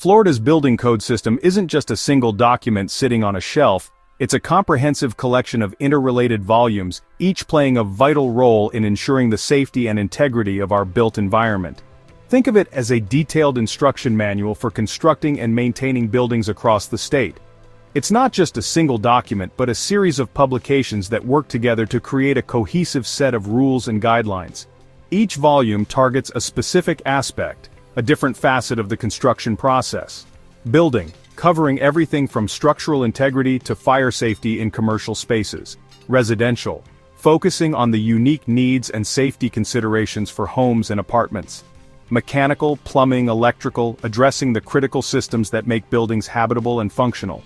Florida's building code system isn't just a single document sitting on a shelf, it's a comprehensive collection of interrelated volumes, each playing a vital role in ensuring the safety and integrity of our built environment. Think of it as a detailed instruction manual for constructing and maintaining buildings across the state. It's not just a single document but a series of publications that work together to create a cohesive set of rules and guidelines. Each volume targets a specific aspect, a different facet of the construction process. Building, covering everything from structural integrity to fire safety in commercial spaces. Residential, focusing on the unique needs and safety considerations for homes and apartments. Mechanical, plumbing, electrical, addressing the critical systems that make buildings habitable and functional.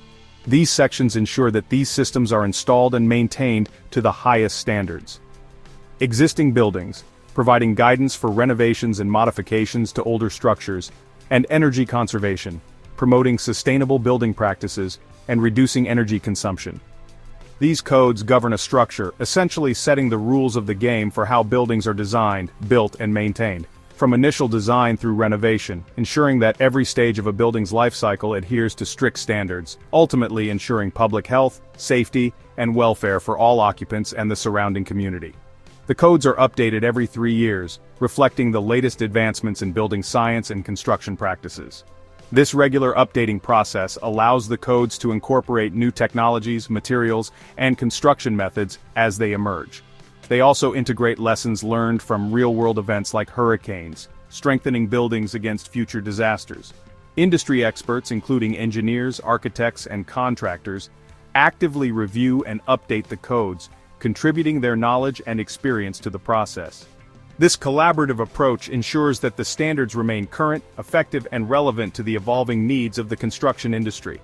These sections ensure that these systems are installed and maintained to the highest standards. Existing buildings, providing guidance for renovations and modifications to older structures, and energy conservation, promoting sustainable building practices and reducing energy consumption. These codes govern a structure, essentially setting the rules of the game for how buildings are designed, built, and maintained. From initial design through renovation, ensuring that every stage of a building's life cycle adheres to strict standards, ultimately ensuring public health, safety, and welfare for all occupants and the surrounding community. The codes are updated every 3 years, reflecting the latest advancements in building science and construction practices. This regular updating process allows the codes to incorporate new technologies, materials, and construction methods as they emerge. They also integrate lessons learned from real-world events like hurricanes, strengthening buildings against future disasters. Industry experts, including engineers, architects, and contractors, actively review and update the codes, contributing their knowledge and experience to the process. This collaborative approach ensures that the standards remain current, effective, and relevant to the evolving needs of the construction industry.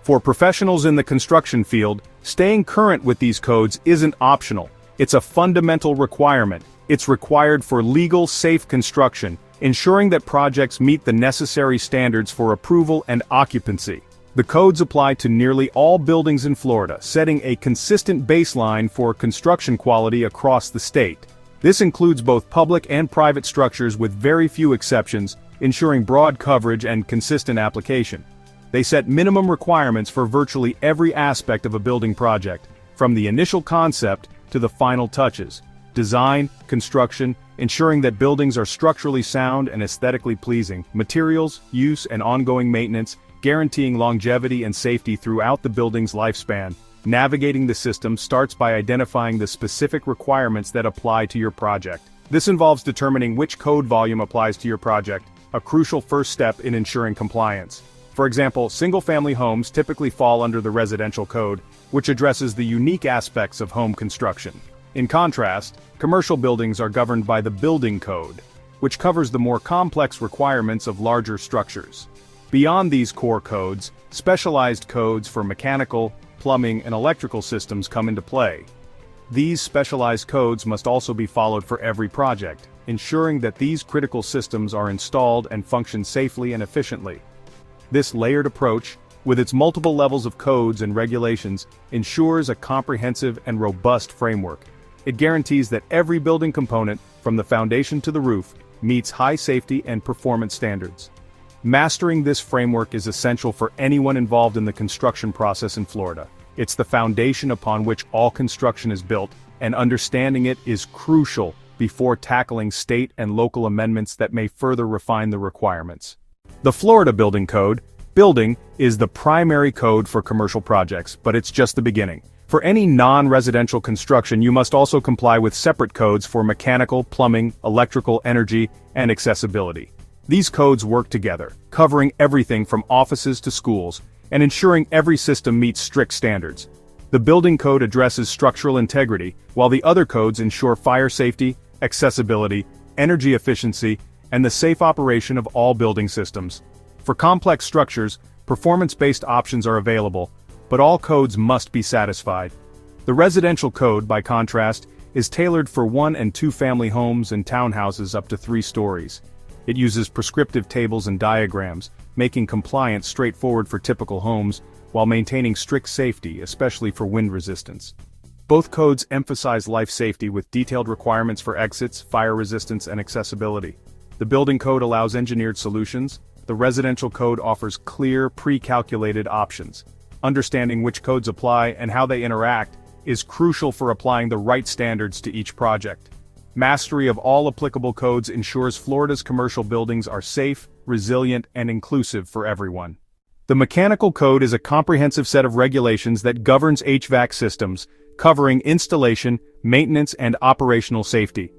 For professionals in the construction field, staying current with these codes isn't optional. It's a fundamental requirement. It's required for legal, safe construction, ensuring that projects meet the necessary standards for approval and occupancy. The codes apply to nearly all buildings in Florida, setting a consistent baseline for construction quality across the state. This includes both public and private structures with very few exceptions, ensuring broad coverage and consistent application. They set minimum requirements for virtually every aspect of a building project, from the initial concept to the final touches. Design, construction, ensuring that buildings are structurally sound and aesthetically pleasing. Materials, use, and ongoing maintenance, guaranteeing longevity and safety throughout the building's lifespan. Navigating the system starts by identifying the specific requirements that apply to your project. This involves determining which code volume applies to your project, a crucial first step in ensuring compliance. For example, single-family homes typically fall under the residential code, which addresses the unique aspects of home construction. In contrast, commercial buildings are governed by the building code, which covers the more complex requirements of larger structures. Beyond these core codes, specialized codes for mechanical, plumbing, and electrical systems come into play. These specialized codes must also be followed for every project, ensuring that these critical systems are installed and function safely and efficiently. This layered approach, with its multiple levels of codes and regulations, ensures a comprehensive and robust framework. It guarantees that every building component, from the foundation to the roof, meets high safety and performance standards. Mastering this framework is essential for anyone involved in the construction process in Florida. It's the foundation upon which all construction is built, and understanding it is crucial before tackling state and local amendments that may further refine the requirements. The Florida Building Code, building, is the primary code for commercial projects, but it's just the beginning. For any non-residential construction, you must also comply with separate codes for mechanical, plumbing, electrical, energy, and accessibility. These codes work together, covering everything from offices to schools, and ensuring every system meets strict standards. The building code addresses structural integrity, while the other codes ensure fire safety, accessibility, energy efficiency, and the safe operation of all building systems. For complex structures, performance-based options are available, but all codes must be satisfied. The residential code, by contrast, is tailored for 1- and 2-family homes and townhouses up to 3 stories. It uses prescriptive tables and diagrams, making compliance straightforward for typical homes, while maintaining strict safety, especially for wind resistance. Both codes emphasize life safety with detailed requirements for exits, fire resistance, and accessibility. The building code allows engineered solutions, the residential code offers clear, pre-calculated options. Understanding which codes apply and how they interact is crucial for applying the right standards to each project. Mastery of all applicable codes ensures Florida's commercial buildings are safe, resilient, and inclusive for everyone. The mechanical code is a comprehensive set of regulations that governs HVAC systems, covering installation, maintenance, and operational safety.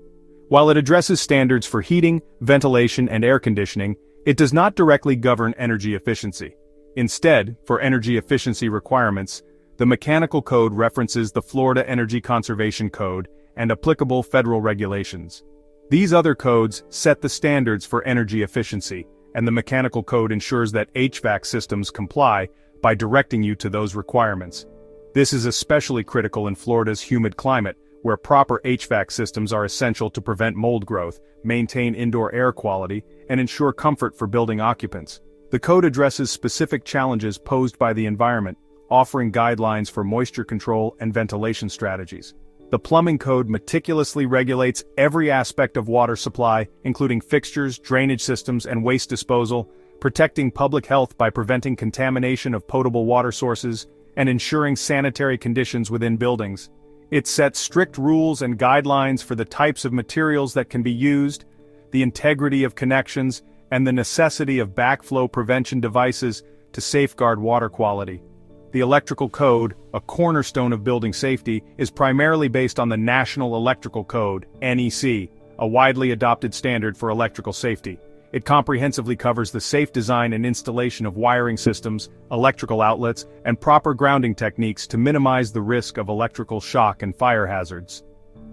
While it addresses standards for heating, ventilation, and air conditioning, it does not directly govern energy efficiency. Instead, for energy efficiency requirements, the mechanical code references the Florida Energy Conservation Code and applicable federal regulations. These other codes set the standards for energy efficiency, and the mechanical code ensures that HVAC systems comply by directing you to those requirements. This is especially critical in Florida's humid climate, where proper HVAC systems are essential to prevent mold growth, maintain indoor air quality, and ensure comfort for building occupants. The code addresses specific challenges posed by the environment, offering guidelines for moisture control and ventilation strategies. The plumbing code meticulously regulates every aspect of water supply, including fixtures, drainage systems, and waste disposal, protecting public health by preventing contamination of potable water sources, and ensuring sanitary conditions within buildings. It sets strict rules and guidelines for the types of materials that can be used, the integrity of connections, and the necessity of backflow prevention devices to safeguard water quality. The electrical code, a cornerstone of building safety, is primarily based on the National Electrical Code, NEC, a widely adopted standard for electrical safety. It comprehensively covers the safe design and installation of wiring systems, electrical outlets, and proper grounding techniques to minimize the risk of electrical shock and fire hazards.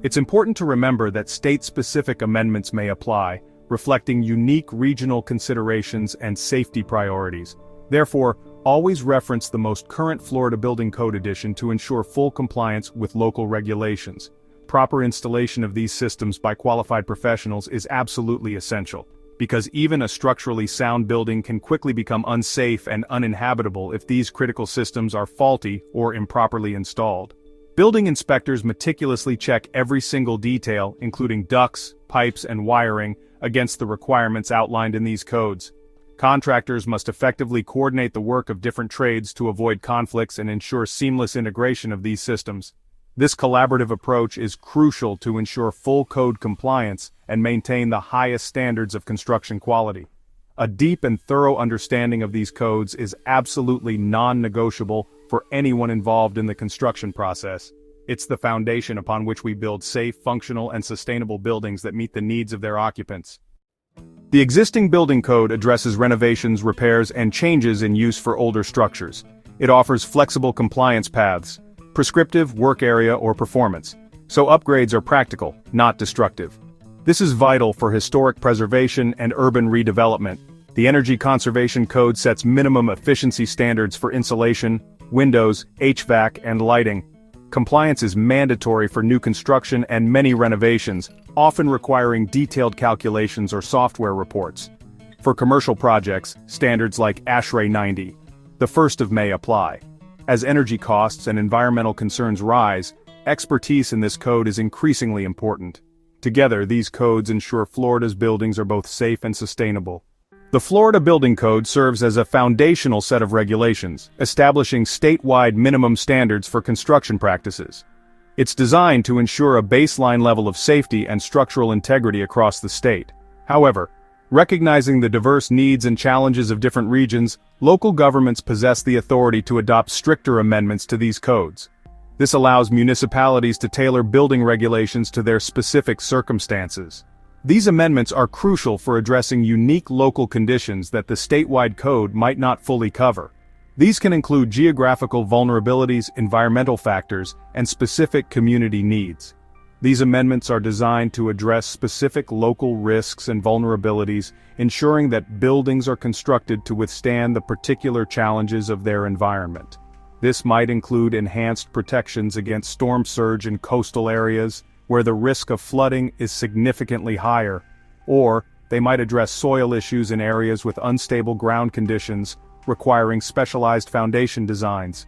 It's important to remember that state-specific amendments may apply, reflecting unique regional considerations and safety priorities. Therefore, always reference the most current Florida Building Code edition to ensure full compliance with local regulations. Proper installation of these systems by qualified professionals is absolutely essential, because even a structurally sound building can quickly become unsafe and uninhabitable if these critical systems are faulty or improperly installed. Building inspectors meticulously check every single detail, including ducts, pipes, and wiring, against the requirements outlined in these codes. Contractors must effectively coordinate the work of different trades to avoid conflicts and ensure seamless integration of these systems. This collaborative approach is crucial to ensure full code compliance and maintain the highest standards of construction quality. A deep and thorough understanding of these codes is absolutely non-negotiable for anyone involved in the construction process. It's the foundation upon which we build safe, functional, and sustainable buildings that meet the needs of their occupants. The existing building code addresses renovations, repairs, and changes in use for older structures. It offers flexible compliance paths, prescriptive, work area, or performance, so upgrades are practical, not destructive. This is vital for historic preservation and urban redevelopment. The Energy Conservation Code sets minimum efficiency standards for insulation, windows, HVAC, and lighting. Compliance is mandatory for new construction and many renovations, often requiring detailed calculations or software reports. For commercial projects, standards like ASHRAE 90, the first of may apply. As energy costs and environmental concerns rise, expertise in this code is increasingly important. Together, these codes ensure Florida's buildings are both safe and sustainable. The Florida Building Code serves as a foundational set of regulations, establishing statewide minimum standards for construction practices. It's designed to ensure a baseline level of safety and structural integrity across the state. However, recognizing the diverse needs and challenges of different regions, local governments possess the authority to adopt stricter amendments to these codes. This allows municipalities to tailor building regulations to their specific circumstances. These amendments are crucial for addressing unique local conditions that the statewide code might not fully cover. These can include geographical vulnerabilities, environmental factors, and specific community needs. These amendments are designed to address specific local risks and vulnerabilities, ensuring that buildings are constructed to withstand the particular challenges of their environment. This might include enhanced protections against storm surge in coastal areas, where the risk of flooding is significantly higher, or they might address soil issues in areas with unstable ground conditions, requiring specialized foundation designs.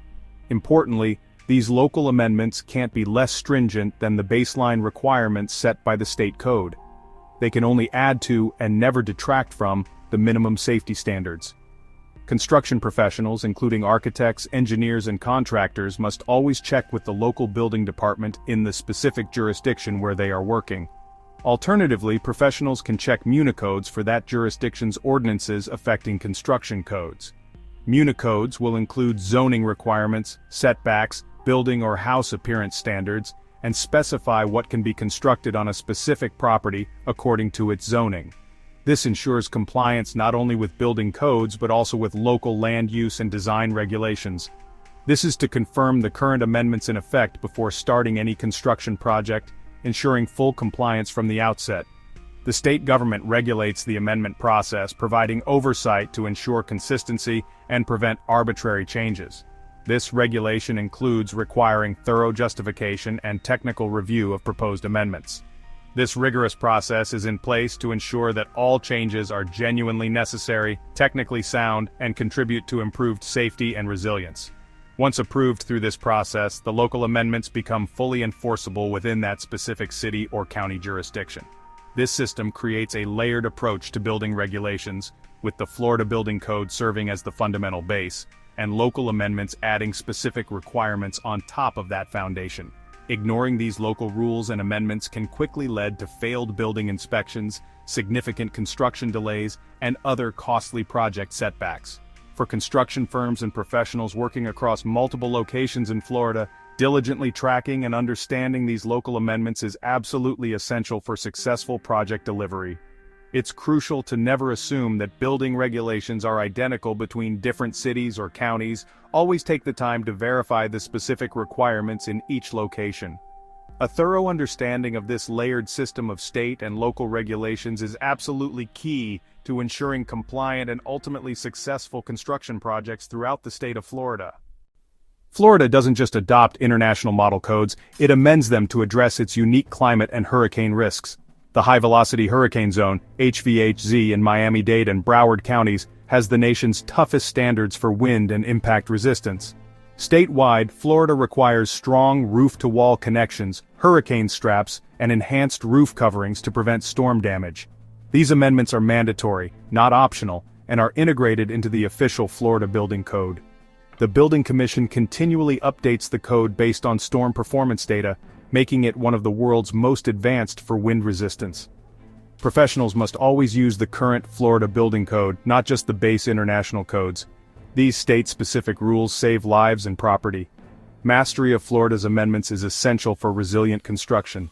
Importantly, these local amendments can't be less stringent than the baseline requirements set by the state code. They can only add to and never detract from the minimum safety standards. Construction professionals, including architects, engineers, and contractors, must always check with the local building department in the specific jurisdiction where they are working. Alternatively, professionals can check Municodes for that jurisdiction's ordinances affecting construction codes. Municodes will include zoning requirements, setbacks, building or house appearance standards, and specify what can be constructed on a specific property according to its zoning. This ensures compliance not only with building codes but also with local land use and design regulations. This is to confirm the current amendments in effect before starting any construction project, ensuring full compliance from the outset. The state government regulates the amendment process, providing oversight to ensure consistency and prevent arbitrary changes. This regulation includes requiring thorough justification and technical review of proposed amendments. This rigorous process is in place to ensure that all changes are genuinely necessary, technically sound, and contribute to improved safety and resilience. Once approved through this process, the local amendments become fully enforceable within that specific city or county jurisdiction. This system creates a layered approach to building regulations, with the Florida Building Code serving as the fundamental base, and local amendments adding specific requirements on top of that foundation. Ignoring these local rules and amendments can quickly lead to failed building inspections, significant construction delays, and other costly project setbacks. For construction firms and professionals working across multiple locations in Florida, diligently tracking and understanding these local amendments is absolutely essential for successful project delivery. It's crucial to never assume that building regulations are identical between different cities or counties. Always take the time to verify the specific requirements in each location. A thorough understanding of this layered system of state and local regulations is absolutely key to ensuring compliant and ultimately successful construction projects throughout the state of Florida. Florida doesn't just adopt international model codes, it amends them to address its unique climate and hurricane risks. The High-Velocity Hurricane Zone, HVHZ, in Miami-Dade and Broward counties has the nation's toughest standards for wind and impact resistance. Statewide, Florida requires strong roof-to-wall connections, hurricane straps, and enhanced roof coverings to prevent storm damage. These amendments are mandatory, not optional, and are integrated into the official Florida Building Code. The Building Commission continually updates the code based on storm performance data, making it one of the world's most advanced for wind resistance. Professionals must always use the current Florida Building Code, not just the base international codes. These state-specific rules save lives and property. Mastery of Florida's amendments is essential for resilient construction.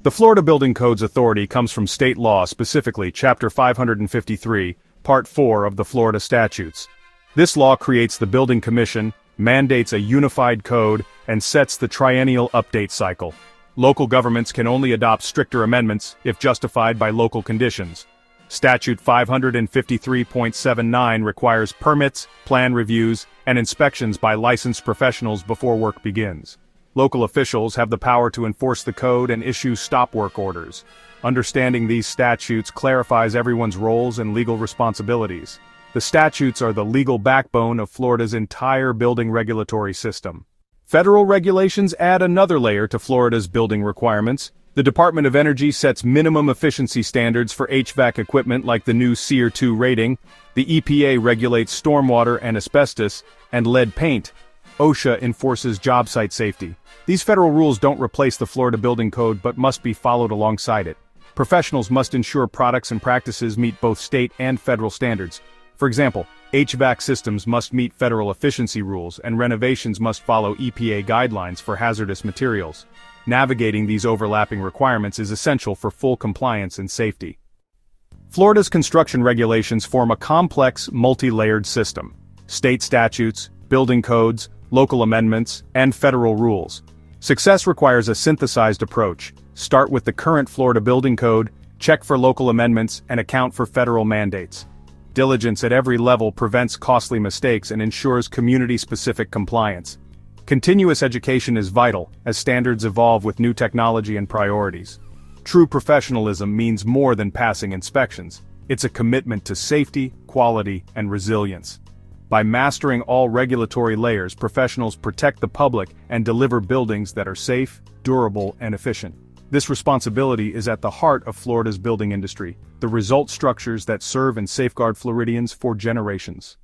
The Florida Building Codes Authority comes from state law, specifically Chapter 553, Part 4 of the Florida Statutes. This law creates the Building Commission, mandates a unified code, and sets the triennial update cycle. Local governments can only adopt stricter amendments if justified by local conditions. Statute 553.79 requires permits, plan reviews, and inspections by licensed professionals before work begins. Local officials have the power to enforce the code and issue stop work orders. Understanding these statutes clarifies everyone's roles and legal responsibilities. The statutes are the legal backbone of Florida's entire building regulatory system. Federal regulations add another layer to Florida's building requirements. The Department of Energy sets minimum efficiency standards for HVAC equipment like the new SEER 2 rating. The EPA regulates stormwater and asbestos and lead paint. OSHA enforces job site safety. These federal rules don't replace the Florida Building Code but must be followed alongside it. Professionals must ensure products and practices meet both state and federal standards. For example, HVAC systems must meet federal efficiency rules and renovations must follow EPA guidelines for hazardous materials. Navigating these overlapping requirements is essential for full compliance and safety. Florida's construction regulations form a complex, multi-layered system. State statutes, building codes, local amendments, and federal rules. Success requires a synthesized approach. Start with the current Florida Building Code, check for local amendments, and account for federal mandates. Diligence at every level prevents costly mistakes and ensures community-specific compliance. Continuous education is vital, as standards evolve with new technology and priorities. True professionalism means more than passing inspections. It's a commitment to safety, quality, and resilience. By mastering all regulatory layers, professionals protect the public and deliver buildings that are safe, durable, and efficient. This responsibility is at the heart of Florida's building industry, the result structures that serve and safeguard Floridians for generations.